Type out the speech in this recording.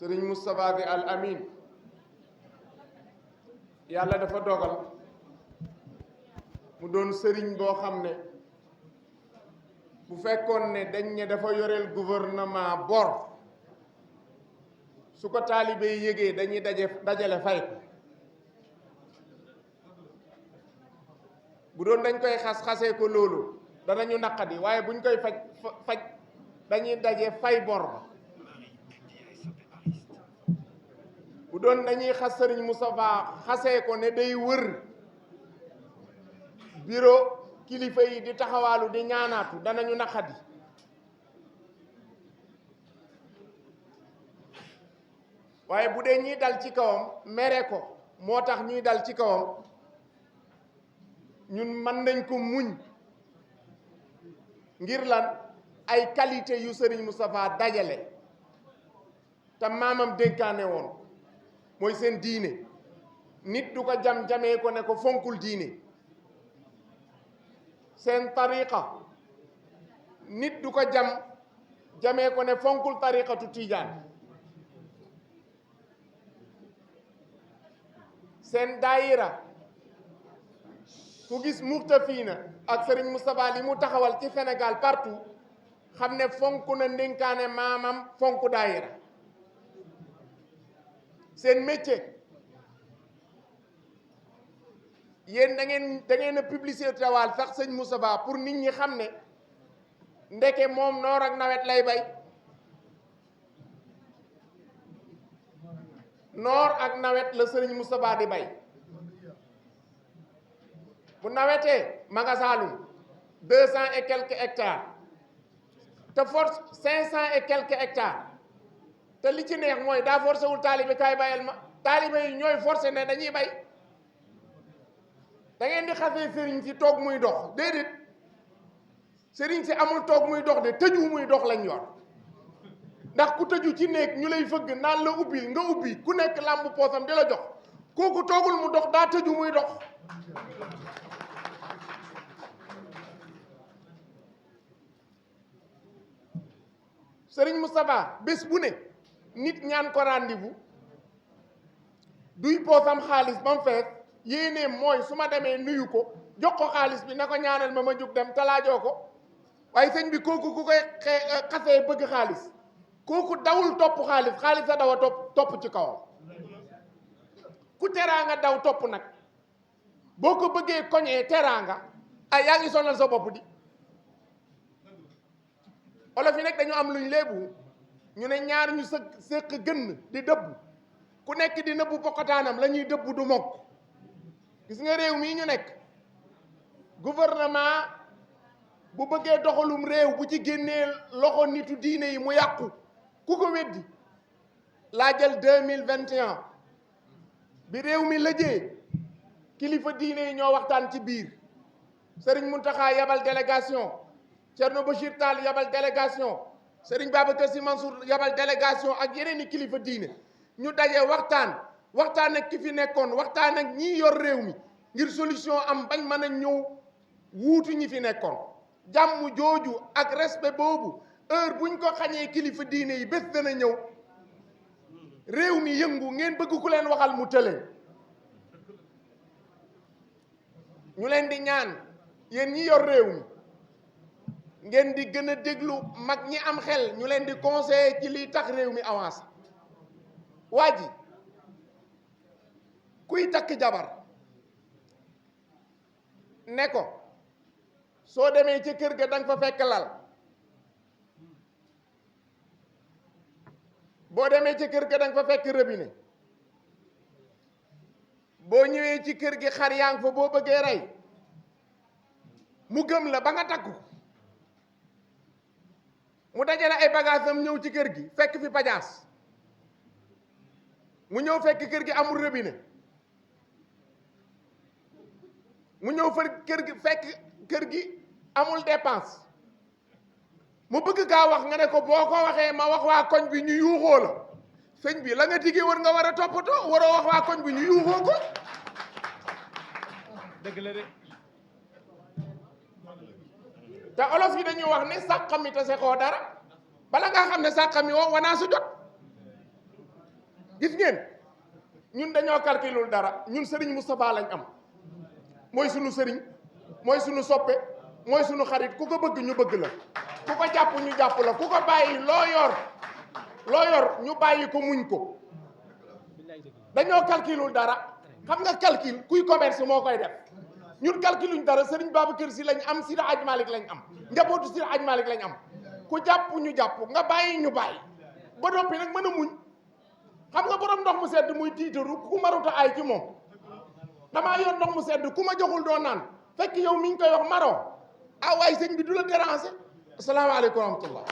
sëriñ Moustapha Sy Al Amine yàlla dafa dogal mu doon sëriñ boo xam ne bu fekkoon ne dañ ne dafa yoreel gouvernement bor su ko taalibe yi yëgee dañuy dajale fay ko bu doon dañ koy xasee ko loolu danañu naqadi waaye buñ koy faj dañuy daje fay bor ba bu doon dañuy xas sëriñ Moustapha xasee ko ne day wër bureau kilifa yi di taxawaalu di ñaanaatu danañu naqadi waaye bu dee ñiy dal ci kawam mere ko moo tax ñuy dal ci kawam ñun mën nañ ko muñ ngir lan ay qualité yu sëriñ Moustapha dajale te maamam dénkaane woon mooy seen diine nit du ko jamee ko ne ko fonkul diine seen tariqa nit du ko jamee ko ne fonkul tariqatu tiijaan seen daayira ku gis muxtafiina ak sëriñ Moustapha li mu taxawal ci Sénégal partout xam ne fonk na ndénkaane maamam fonk daayira seen métier yéen da ngeen a publicité waal sax sëñ Moustapha pour nit ñi xam ne ndeke moom noor ak nawet lay bay noor ak nawet la sëriñ Moustapha di bay bu nawetee ma nga Saalum 200 et quelques hectares te force 500 et quelques hectares te li ci neex mooy daa forcé wul taalibe kaay bayal ma taalibe yi ñooy forcé ne dañuy bay da ngeen di xasee sëriñ si toog muy dox déedéet sëriñ si amul toog muy dox de tëju muy dox lañ yor ndax ku tëju ci néeg ñu lay fëgg naan la ubbil nga ubbi ku nekk làmb poosam di la jox kooku toogul mu dox daa tëju muy dox sëriñ Moustapha bés bu ne nit ñaan ko rendez-vous duy poosam xaalis ba mu fees yéeneem mooy su ma demee nuyu ko jox ko xaalis bi na ko ñaanal ma jóg dem talaajoo ko waaye sëñ bi kooku ku koy xasee bëgg xaalis kooku dawul topp xaalis a daw a topp ci kawam ku teraanga daw topp nag boo ko bëggee koñee teraanga ay yaa ngi sonal sa bopp di olof yi nag dañu am luñ léebu ñu ne ñaar ñu sëq gën di dëbb ku nekk di nëbbu pokotaanam la ñuy dëbb du mokk gis nga réew mii ñu nekk gouvernement bu bëggee doxalum réew bu ci génnee loxo nitu diine yi mu yàqu ku ko weddi laa jël 2021 bi réew mi lëjee kilifa diine yi ñoo waxtaan ci biir Serigne Mountakha yabal délégation Thierno Bachir Tall yabal délégation Serigne Babacar Sy Mansour yabal délégation ak yeneen i kilifa diine ñu daje waxtaan ak ki fi nekkoon waxtaan ak ñi yor réew mi ngir solution am bañ mën a ñëw wuutu ñi fi nekkoon jàmm jooju ak respect boobu heure buñ ko xañee kilifa diine yi bés dana ñëw réew mi yëngu ngeen bëgg ku leen waxal mu tële ñu leen di ñaan yéen ñi yor réew mi ngeen di gën a déglu mag ñi am xel ñu leen di conseiller ci liy tax réew mi avance waa ji kuy takk jabar ne ko soo demee ci kër ga danga fa fekk lal boo demee ci kër ga danga fa fekk robinet boo ñëwee ci kër gi xar yaa ngi fa boo bëggee rey mu gëm la ba nga takku mu dajale ay bagaasam ñëw ci kër gi fekk fi pajaas mu ñëw fekk kër gi amul robinet mu ñëw fekk kër gi amul dépense mu bëgg kaa wax nga ne ko boo ko waxee ma wax waa koñ bi ñu yuuxoo la sëñ bi la nga diggee war nga war a toppatoo waroo wax waa koñ bi ñu yuuxoo ko dëgg la de te olof yi dañuy wax ne sàqami te sexoo dara bala nga xam ne sàqami woo wanaa su jot gis ngeen ñun dañoo calculul dara ñun Serigne Moustapha lañ am mooy sunu Serigne mooy sunu soppe mooy sunu xarit ku ko bëgg ñu bëgg la ku ko jàpp ñu jàpp la ku ko bàyyi loo yor ñu bàyyi ko muñ ko dañoo calculul dara xam nga calcul kuy commerce moo koy def ñun calculuñ dara Serigne Babacar Sy lañ am Seydi Hadji Malick lañ am njabootu Seydi Hadji Malick lañ am ku jàpp ñu jàpp nga bàyyi ñu bàyyi ba noppi nag mën a muñ xam nga borom ndox mu sedd muy tiitaru ku maruta ay ci moom damaa yor ndox mu sedd ku ma joxul doo naan fekk yow mi ñu koy wax maroo ah waaye sëñ bi du la déranger asalaamaaleykum wa rahmatullah